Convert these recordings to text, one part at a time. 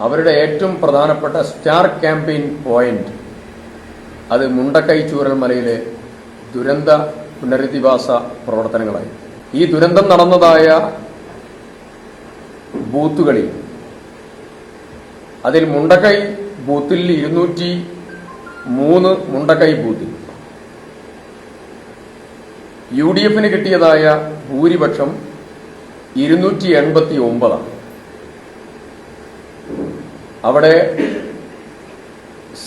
അവരുടെ ഏറ്റവും പ്രധാനപ്പെട്ട സ്റ്റാർ ക്യാമ്പയിൻ പോയിന്റ് അത് മുണ്ടക്കൈ ചൂരൽമലയിലെ ദുരന്ത പുനരധിവാസ പ്രവർത്തനങ്ങളായി. ഈ ദുരന്തം നടന്നതായ ബൂത്തുകളിൽ അതിൽ മുണ്ടക്കൈ ബൂത്തിൽ 203 മുണ്ടക്കൈ ബൂത്തിൽ UDF കിട്ടിയതായ ഭൂരിപക്ഷം 289. അവിടെ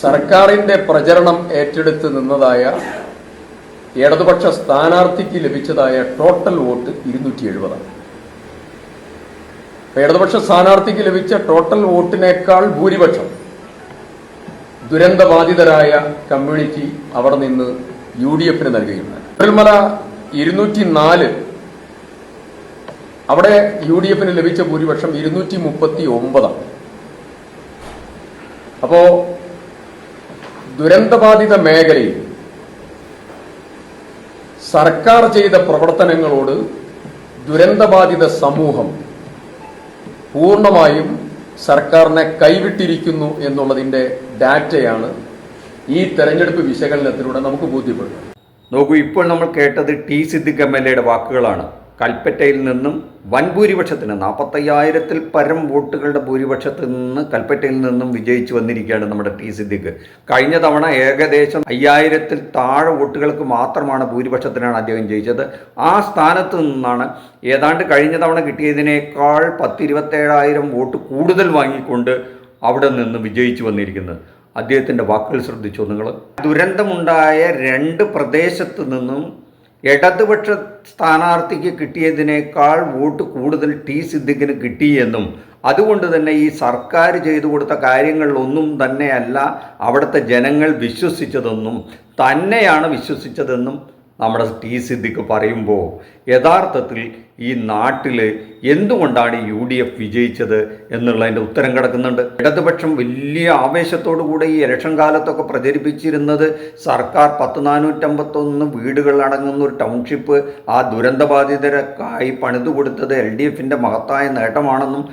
സർക്കാരിന്റെ പ്രചരണം ഏറ്റെടുത്ത് നിന്നതായ ഇടതുപക്ഷ സ്ഥാനാർത്ഥിക്ക് ലഭിച്ചതായ ടോട്ടൽ വോട്ട് 270. ഇടതുപക്ഷ സ്ഥാനാർത്ഥിക്ക് ലഭിച്ച ടോട്ടൽ വോട്ടിനേക്കാൾ ഭൂരിപക്ഷം ദുരന്തബാധിതരായ കമ്മ്യൂണിറ്റി അവിടെ നിന്ന് UDF നൽകുകയുണ്ടായി. ചൂരൽമല 204, അവിടെ UDF ലഭിച്ച ഭൂരിപക്ഷം 239. അപ്പോ ദുരന്തബാധിത മേഖലയിൽ സർക്കാർ ചെയ്ത പ്രവർത്തനങ്ങളോട് ദുരന്തബാധിത സമൂഹം പൂർണ്ണമായും സർക്കാരിനെ കൈവിട്ടിരിക്കുന്നു എന്നുള്ളതിന്റെ ഡാറ്റയാണ് ഈ തെരഞ്ഞെടുപ്പ് വിശകലനത്തിലൂടെ നമുക്ക് ബോധ്യപ്പെടുന്നത്. നോക്കൂ, ഇപ്പോൾ നമ്മൾ കേട്ടത് ടി സിദ്ദിഖ് MLA വാക്കുകളാണ്. കൽപ്പറ്റയിൽ നിന്നും വൻ ഭൂരിപക്ഷത്തിന് 45,000-ൽ പരം വോട്ടുകളുടെ ഭൂരിപക്ഷത്തിൽ നിന്ന് കൽപ്പറ്റയിൽ നിന്നും വിജയിച്ചു വന്നിരിക്കുകയാണ് നമ്മുടെ ടി സിദ്ദിഖ്. കഴിഞ്ഞ തവണ ഏകദേശം 5,000-ൽ താഴെ വോട്ടുകൾക്ക് മാത്രമാണ് ഭൂരിപക്ഷത്തിനാണ് അദ്ദേഹം ജയിച്ചത്. ആ സ്ഥാനത്ത് നിന്നാണ് ഏതാണ്ട് കഴിഞ്ഞ തവണ കിട്ടിയതിനേക്കാൾ 10-27,000 വോട്ട് കൂടുതൽ വാങ്ങിക്കൊണ്ട് അവിടെ നിന്ന് വിജയിച്ചു വന്നിരിക്കുന്നത്. അദ്ദേഹത്തിൻ്റെ വാക്കുകൾ ശ്രദ്ധിച്ചു നിങ്ങൾ. ദുരന്തമുണ്ടായ 2 പ്രദേശത്ത് നിന്നും ഇടതുപക്ഷ സ്ഥാനാർത്ഥിക്ക് കിട്ടിയതിനേക്കാൾ വോട്ട് കൂടുതൽ ടി സിദ്ദിഖിന് കിട്ടിയെന്നും അതുകൊണ്ട് തന്നെ ഈ സർക്കാർ ചെയ്തു കൊടുത്ത കാര്യങ്ങളിലൊന്നും തന്നെയല്ല അവിടുത്തെ ജനങ്ങൾ വിശ്വസിച്ചതെന്നും തന്നെയാണ് വിശ്വസിച്ചതെന്നും നമ്മുടെ ടി സിദ്ദിഖ് പറയുമ്പോൾ യഥാർത്ഥത്തിൽ ഈ നാട്ടിൽ എന്തുകൊണ്ടാണ് UDF വിജയിച്ചത് എന്നുള്ളതിൻ്റെ ഉത്തരം കിടക്കുന്നുണ്ട്. ഇടതുപക്ഷം വലിയ ആവേശത്തോടു കൂടെ ഈ ഇലക്ഷൻ കാലത്തൊക്കെ പ്രചരിപ്പിച്ചിരുന്നത് സർക്കാർ 10,451 വീടുകളടങ്ങുന്ന ഒരു ടൗൺഷിപ്പ് ആ ദുരന്തബാധിതരക്കായി പണിതു കൊടുത്തത് LDF മഹത്തായ നേട്ടമാണെന്നും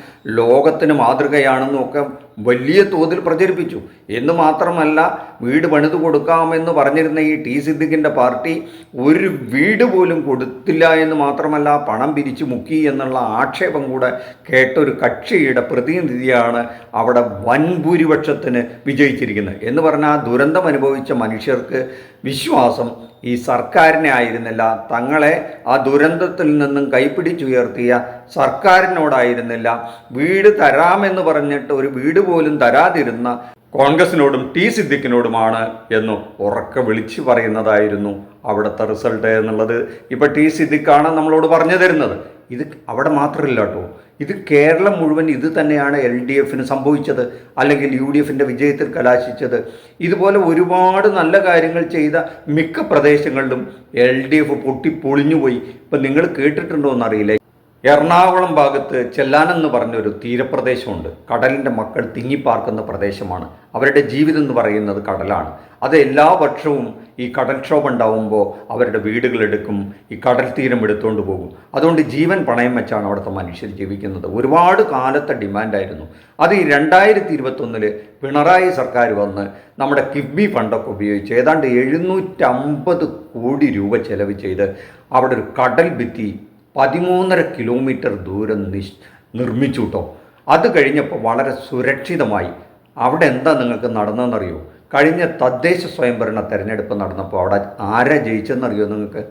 ലോകത്തിന് മാതൃകയാണെന്നും ഒക്കെ വലിയ തോതിൽ പ്രചരിപ്പിച്ചു. എന്ന് മാത്രമല്ല, വീട് പണിതു കൊടുക്കാമെന്ന് പറഞ്ഞിരുന്ന ഈ ടി സിദ്ദിഖിൻ്റെ പാർട്ടി ഒരു വീട് പോലും കൊടുത്തില്ല എന്ന് മാത്രമല്ല പണം പിരിച്ചു മുക്കി എന്നുള്ള ആക്ഷേപം കൂടെ കേട്ടൊരു കക്ഷിയുടെ പ്രതിനിധിയാണ് അവിടെ വൻ ഭൂരിപക്ഷത്തിന് വിജയിച്ചിരിക്കുന്നത്. എന്ന് പറഞ്ഞാൽ ദുരന്തം അനുഭവിച്ച മനുഷ്യർക്ക് വിശ്വാസം ഈ സർക്കാരിനെ ആയിരുന്നില്ല, തങ്ങളെ ആ ദുരന്തത്തിൽ നിന്നും കൈപ്പിടിച്ചുയർത്തിയ സർക്കാരിനോടായിരുന്നില്ല, വീട് തരാമെന്ന് പറഞ്ഞിട്ട് ഒരു വീട് പോലും തരാതിരുന്ന കോൺഗ്രസിനോടും ടി സിദ്ദിഖിനോടുമാണ് എന്ന് ഉറക്കെ വിളിച്ചു പറയുന്നതായിരുന്നു അവിടുത്തെ റിസൾട്ട് എന്നുള്ളത് ഇപ്പോൾ ടി സിദ്ദിഖാണ് നമ്മളോട് പറഞ്ഞു തരുന്നത്. ഇത് അവിടെ മാത്രമില്ല കേട്ടോ, ഇത് കേരളം മുഴുവൻ ഇത് തന്നെയാണ് LDF സംഭവിച്ചത്, അല്ലെങ്കിൽ UDF വിജയത്തിൽ കലാശിച്ചത്. ഇതുപോലെ ഒരുപാട് നല്ല കാര്യങ്ങൾ ചെയ്ത മിക്ക പ്രദേശങ്ങളിലും LDF പൊട്ടിപ്പൊളിഞ്ഞുപോയി. ഇപ്പം നിങ്ങൾ കേട്ടിട്ടുണ്ടോ എന്നറിയില്ല, എറണാകുളം ഭാഗത്ത് ചെല്ലാനെന്ന് പറഞ്ഞൊരു തീരപ്രദേശമുണ്ട്. കടലിൻ്റെ മക്കൾ തിങ്ങിപ്പാർക്കുന്ന പ്രദേശമാണ്. അവരുടെ ജീവിതം എന്ന് പറയുന്നത് കടലാണ്. അത് എല്ലാ വർഷവും ഈ കടൽക്ഷോഭം ഉണ്ടാവുമ്പോൾ അവരുടെ വീടുകളെടുക്കും, ഈ കടൽ തീരം എടുത്തുകൊണ്ട് പോകും. അതുകൊണ്ട് ജീവൻ പണയം വെച്ചാണ് അവിടുത്തെ മനുഷ്യർ ജീവിക്കുന്നത്. ഒരുപാട് കാലത്തെ ഡിമാൻഡായിരുന്നു അത്. ഈ 2021 പിണറായി സർക്കാർ വന്ന് നമ്മുടെ കിഫ്ബി ഫണ്ടൊക്കെ ഉപയോഗിച്ച് ഏതാണ്ട് 750 കോടി രൂപ ചെലവ് ചെയ്ത് അവിടെ ഒരു കടൽ ഭിത്തി 13.5 കിലോമീറ്റർ ദൂരം നിർമ്മിച്ചു കേട്ടോ. അത് കഴിഞ്ഞപ്പോൾ വളരെ സുരക്ഷിതമായി അവിടെ എന്താ നിങ്ങൾക്ക് നടന്നതെന്നറിയോ? കഴിഞ്ഞ തദ്ദേശ സ്വയംഭരണ തെരഞ്ഞെടുപ്പ് നടന്നപ്പോൾ അവിടെ ആരാ ജയിച്ചെന്നറിയോ നിങ്ങൾക്ക്?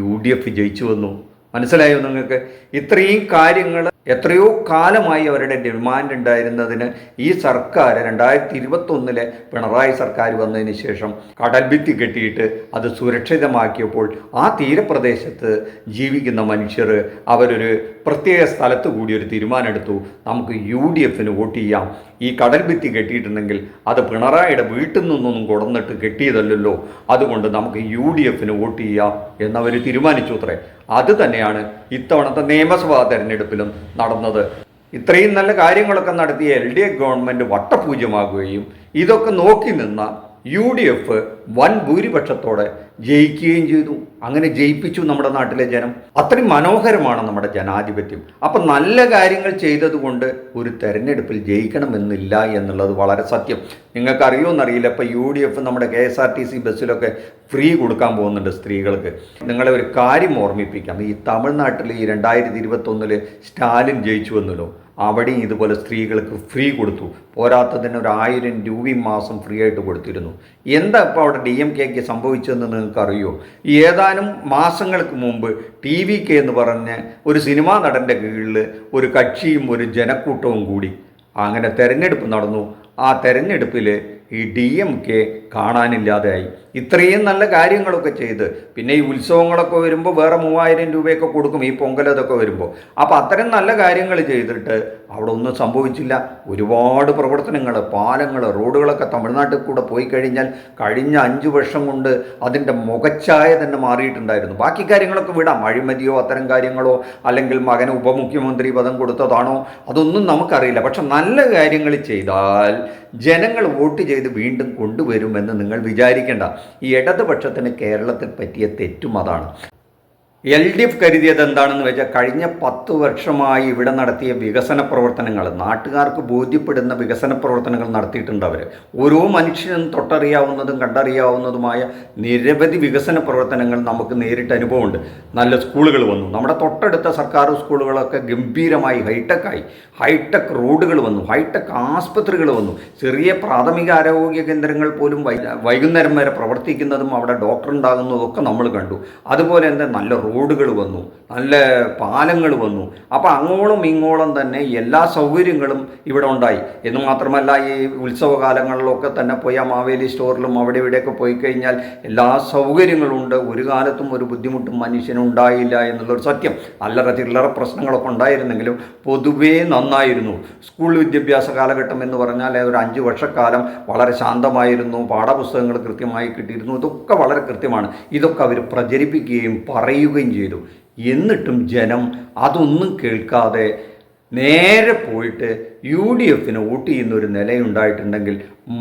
UDF ജയിച്ചു വന്നു. മനസ്സിലായോ നിങ്ങൾക്ക്? ഇത്രയും കാര്യങ്ങൾ എത്രയോ കാലമായി അവരുടെ ഡിമാൻഡ് ഉണ്ടായിരുന്നതിന് ഈ സർക്കാർ 2021 പിണറായി സർക്കാർ വന്നതിന് ശേഷം കടൽ ഭിത്തി കെട്ടിയിട്ട് അത് സുരക്ഷിതമാക്കിയപ്പോൾ ആ തീരപ്രദേശത്ത് ജീവിക്കുന്ന മനുഷ്യർ അവരൊരു പ്രത്യേക സ്ഥലത്ത് കൂടി ഒരു തീരുമാനമെടുത്തു, നമുക്ക് UDF വോട്ട് ചെയ്യാം. ഈ കടൽ ഭിത്തി കെട്ടിയിട്ടുണ്ടെങ്കിൽ അത് പിണറായിയുടെ വീട്ടിൽ നിന്നൊന്നും കൊടുന്നിട്ട് കെട്ടിയതല്ലോ, അതുകൊണ്ട് നമുക്ക് UDF വോട്ട് ചെയ്യാം എന്നവർ തീരുമാനിച്ചു അത്രേ. അത് തന്നെയാണ് ഇത്തവണത്തെ നിയമസഭാ തെരഞ്ഞെടുപ്പിലും നടന്നത്. ഇത്രയും നല്ല കാര്യങ്ങളൊക്കെ നടത്തിയ LDF ഗവൺമെൻറ് വട്ടപൂജ്യമാകുകയും ഇതൊക്കെ നോക്കി നിന്ന UDF വൻ ഭൂരിപക്ഷത്തോടെ ജയിക്കുകയും ചെയ്തു. അങ്ങനെ ജയിപ്പിച്ചു നമ്മുടെ നാട്ടിലെ ജനം. അത്രയും മനോഹരമാണ് നമ്മുടെ ജനാധിപത്യം. അപ്പം നല്ല കാര്യങ്ങൾ ചെയ്തതുകൊണ്ട് ഒരു തെരഞ്ഞെടുപ്പിൽ ജയിക്കണമെന്നില്ല എന്നുള്ളത് വളരെ സത്യം. നിങ്ങൾക്കറിയുമെന്നറിയില്ല, ഇപ്പോൾ UDF നമ്മുടെ KSRTC ബസ്സിലൊക്കെ ഫ്രീ കൊടുക്കാൻ പോകുന്നുണ്ട് സ്ത്രീകൾക്ക്. നിങ്ങളെ ഒരു കാര്യം ഓർമ്മിപ്പിക്കാം. ഈ തമിഴ്നാട്ടിൽ ഈ 2021 സ്റ്റാലിൻ ജയിച്ചു വന്നല്ലോ, അവിടെയും ഇതുപോലെ സ്ത്രീകൾക്ക് ഫ്രീ കൊടുത്തു. പോരാത്തതിന് 1000 രൂപയും മാസം ഫ്രീ ആയിട്ട് കൊടുത്തിരുന്നു. എന്താ ഇപ്പോൾ അവിടെ DMKക്ക് സംഭവിച്ചതെന്ന് നിങ്ങൾക്കറിയോ? ഏതാനും മാസങ്ങൾക്ക് മുമ്പ് TVK എന്ന് പറഞ്ഞ ഒരു സിനിമാ നടൻ്റെ കീഴിൽ ഒരു കക്ഷിയും ഒരു ജനക്കൂട്ടവും കൂടി അങ്ങനെ തെരഞ്ഞെടുപ്പ് നടന്നു. ആ തെരഞ്ഞെടുപ്പിൽ ഈ DMK കാണാനില്ലാതെയായി. ഇത്രയും നല്ല കാര്യങ്ങളൊക്കെ ചെയ്ത് പിന്നെ ഈ ഉത്സവങ്ങളൊക്കെ വരുമ്പോൾ വേറെ 3000 രൂപയൊക്കെ കൊടുക്കും ഈ പൊങ്കലതൊക്കെ വരുമ്പോൾ. അപ്പോൾ അത്രയും നല്ല കാര്യങ്ങൾ ചെയ്തിട്ട് അവിടെ ഒന്നും സംഭവിച്ചില്ല. ഒരുപാട് പ്രവർത്തനങ്ങൾ, പാലങ്ങൾ, റോഡുകളൊക്കെ തമിഴ്നാട്ടിൽ കൂടെ പോയി കഴിഞ്ഞാൽ കഴിഞ്ഞ 5 വർഷം കൊണ്ട് അതിൻ്റെ മുഖച്ഛായ തന്നെ മാറിയിട്ടുണ്ടായിരുന്നു. ബാക്കി കാര്യങ്ങളൊക്കെ വിടാം, അഴിമതിയോ അത്തരം കാര്യങ്ങളോ അല്ലെങ്കിൽ മകന് ഉപമുഖ്യമന്ത്രി പദം കൊടുത്തതാണോ അതൊന്നും നമുക്കറിയില്ല. പക്ഷെ നല്ല കാര്യങ്ങൾ ചെയ്താൽ ജനങ്ങൾ വോട്ട് ചെയ്ത് വീണ്ടും കൊണ്ടുവരുമെന്ന് നിങ്ങൾ വിചാരിക്കേണ്ട. ഈ ഇടതുപക്ഷത്തിന് കേരളത്തിൽ പറ്റിയ തെറ്റും അതാണ്. LDF കരുതിയത് എന്താണെന്ന് വെച്ചാൽ കഴിഞ്ഞ 10 വർഷമായി ഇവിടെ നടത്തിയ വികസന പ്രവർത്തനങ്ങൾ, നാട്ടുകാർക്ക് ബോധ്യപ്പെടുന്ന വികസന പ്രവർത്തനങ്ങൾ നടത്തിയിട്ടുണ്ട് അവർ. ഓരോ മനുഷ്യനും തൊട്ടറിയാവുന്നതും കണ്ടറിയാവുന്നതുമായ നിരവധി വികസന പ്രവർത്തനങ്ങൾ നമുക്ക് നേരിട്ട് അനുഭവമുണ്ട്. നല്ല സ്കൂളുകൾ വന്നു, നമ്മുടെ തൊട്ടടുത്ത സർക്കാർ സ്കൂളുകളൊക്കെ ഗംഭീരമായി ഹൈടെക്കായി. ഹൈടെക് റോഡുകൾ വന്നു, ഹൈടെക് ആസ്പത്രികൾ വന്നു. ചെറിയ പ്രാഥമിക ആരോഗ്യ കേന്ദ്രങ്ങൾ പോലും വൈകുന്നേരം വരെ പ്രവർത്തിക്കുന്നതും അവിടെ ഡോക്ടർ ഉണ്ടാകുന്നതും ഒക്കെ നമ്മൾ കണ്ടു. അതുപോലെ തന്നെ നല്ല റോഡുകൾ വന്നു, നല്ല പാലങ്ങൾ വന്നു. അപ്പോൾ അങ്ങോളം ഇങ്ങോളം തന്നെ എല്ലാ സൗകര്യങ്ങളും ഇവിടെ ഉണ്ടായി. എന്ന് മാത്രമല്ല ഈ ഉത്സവകാലങ്ങളിലൊക്കെ തന്നെ പോയി ആ മാവേലി സ്റ്റോറിലും അവിടെ ഇവിടെയൊക്കെ പോയി കഴിഞ്ഞാൽ എല്ലാ സൗകര്യങ്ങളും ഉണ്ട്. ഒരു കാലത്തും ഒരു ബുദ്ധിമുട്ടും മനുഷ്യനുണ്ടായില്ല എന്നുള്ളൊരു സത്യം. അല്ലറ ചില്ലറ പ്രശ്നങ്ങളൊക്കെ ഉണ്ടായിരുന്നെങ്കിലും പൊതുവേ നന്നായിരുന്നു. സ്കൂൾ വിദ്യാഭ്യാസ കാലഘട്ടം എന്ന് പറഞ്ഞാൽ ഒരു 5 വർഷക്കാലം വളരെ ശാന്തമായിരുന്നു. പാഠപുസ്തകങ്ങൾ കൃത്യമായി കിട്ടിയിരുന്നു. ഇതൊക്കെ വളരെ കൃത്യമാണ്. ഇതൊക്കെ അവർ പ്രചരിപ്പിക്കുകയും പറയുകയും ചെയ്തു. എന്നിട്ടും ജനം അതൊന്നും കേൾക്കാതെ നേരെ പോയിട്ട് UDFന് വോട്ട് ചെയ്യുന്നൊരു നിലയുണ്ടായിട്ടുണ്ടെങ്കിൽ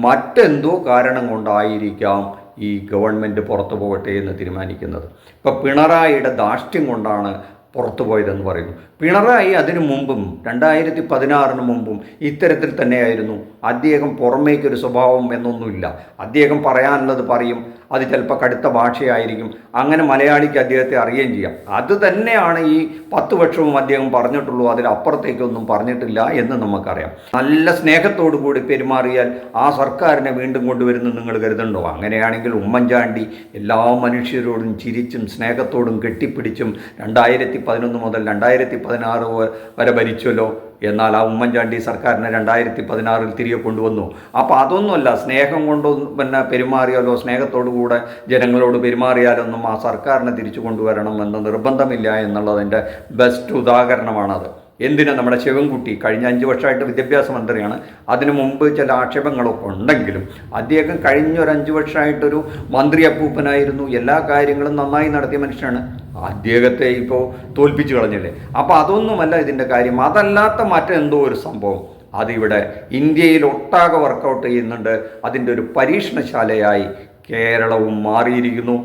മറ്റെന്തോ കാരണം കൊണ്ടായിരിക്കാം ഈ ഗവൺമെൻറ് പുറത്തു പോകട്ടെ എന്ന് തീരുമാനിക്കുന്നത്. ഇപ്പോൾ പിണറായിയുടെ ധാർഷ്ട്യം കൊണ്ടാണ് പുറത്തു പോയതെന്ന് പറയുന്നു. പിണറായി അതിനു മുമ്പും 2016 മുമ്പും ഇത്തരത്തിൽ തന്നെയായിരുന്നു. അദ്ദേഹം പുറമേക്കൊരു സ്വഭാവം എന്നൊന്നുമില്ല. അദ്ദേഹം പറയാനുള്ളത് പറയും. അത് ചിലപ്പോൾ കടുത്ത ഭാഷയായിരിക്കും. അങ്ങനെ മലയാളിക്ക് അദ്ദേഹത്തെ അറിയുകയും ചെയ്യാം. അത് തന്നെയാണ് ഈ 10 വർഷവും അദ്ദേഹം പറഞ്ഞിട്ടുള്ളൂ. അതിലപ്പുറത്തേക്കൊന്നും പറഞ്ഞിട്ടില്ല എന്ന് നമുക്കറിയാം. നല്ല സ്നേഹത്തോടു കൂടി പെരുമാറിയാൽ ആ സർക്കാരിനെ വീണ്ടും കൊണ്ടുവരുന്നു നിങ്ങൾ കരുതുന്നുണ്ടോ? അങ്ങനെയാണെങ്കിൽ ഉമ്മൻചാണ്ടി എല്ലാ മനുഷ്യരോടും ചിരിച്ചും സ്നേഹത്തോടും കെട്ടിപ്പിടിച്ചും 2011 മുതൽ 2016 വരെ ഭരിച്ചല്ലോ. എന്നാൽ ആ ഉമ്മൻചാണ്ടി സർക്കാരിനെ 2016 തിരികെ കൊണ്ടുവന്നു. അപ്പോൾ അതൊന്നുമല്ല, സ്നേഹം കൊണ്ട് പിന്നെ പെരുമാറിയാലോ, സ്നേഹത്തോടു കൂടെ ജനങ്ങളോട് പെരുമാറിയാലൊന്നും ആ സർക്കാരിനെ തിരിച്ചു കൊണ്ടുവരണം എന്ന നിർബന്ധമില്ല എന്നുള്ളതിൻ്റെ ബെസ്റ്റ് ഉദാഹരണമാണത്. എന്തിനാ നമ്മുടെ ശിവൻകുട്ടി കഴിഞ്ഞ 5 വർഷമായിട്ട് വിദ്യാഭ്യാസ മന്ത്രിയാണ്. അതിനു മുമ്പ് ചില ആക്ഷേപങ്ങളൊക്കെ ഉണ്ടെങ്കിലും അദ്ദേഹം കഴിഞ്ഞ ഒരു 5 വർഷമായിട്ടൊരു മന്ത്രി അപ്പൂപ്പനായിരുന്നു. എല്ലാ കാര്യങ്ങളും നന്നായി നടത്തിയ മനുഷ്യനാണ്. അദ്ദേഹത്തെ ഇപ്പോൾ തോൽപ്പിച്ചു കളഞ്ഞില്ലേ? അപ്പോൾ അതൊന്നുമല്ല ഇതിൻ്റെ കാര്യം. അതല്ലാത്ത മറ്റെന്തോ ഒരു സംഭവം അതിവിടെ ഇന്ത്യയിൽ ഒട്ടാകെ വർക്കൗട്ട് ചെയ്യുന്നുണ്ട്. അതിൻ്റെ ഒരു പരീക്ഷണശാലയായി കേരളവും മാറിയിരിക്കുന്നു.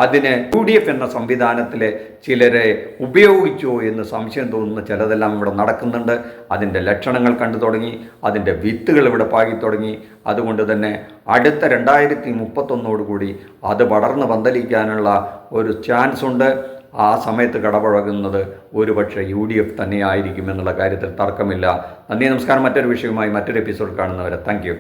അതിന് UDF എന്ന സംവിധാനത്തിലെ ചിലരെ ഉപയോഗിച്ചോ എന്ന് സംശയം തോന്നുന്ന ചിലതെല്ലാം ഇവിടെ നടക്കുന്നുണ്ട്. അതിൻ്റെ ലക്ഷണങ്ങൾ കണ്ടു തുടങ്ങി, അതിൻ്റെ വിത്തുകൾ ഇവിടെ പാകി തുടങ്ങി. അതുകൊണ്ട് തന്നെ അടുത്ത 2031 അത് പടർന്ന് പന്തലിക്കാനുള്ള ഒരു ചാൻസ് ഉണ്ട്. ആ സമയത്ത് കടപഴകുന്നത് ഒരുപക്ഷെ UDF തന്നെയായിരിക്കും എന്നുള്ള കാര്യത്തിൽ തർക്കമില്ല. നന്ദി, നമസ്കാരം. മറ്റൊരു വിഷയവുമായി മറ്റൊരു എപ്പിസോഡ് കാണുന്നവരെ താങ്ക് യു.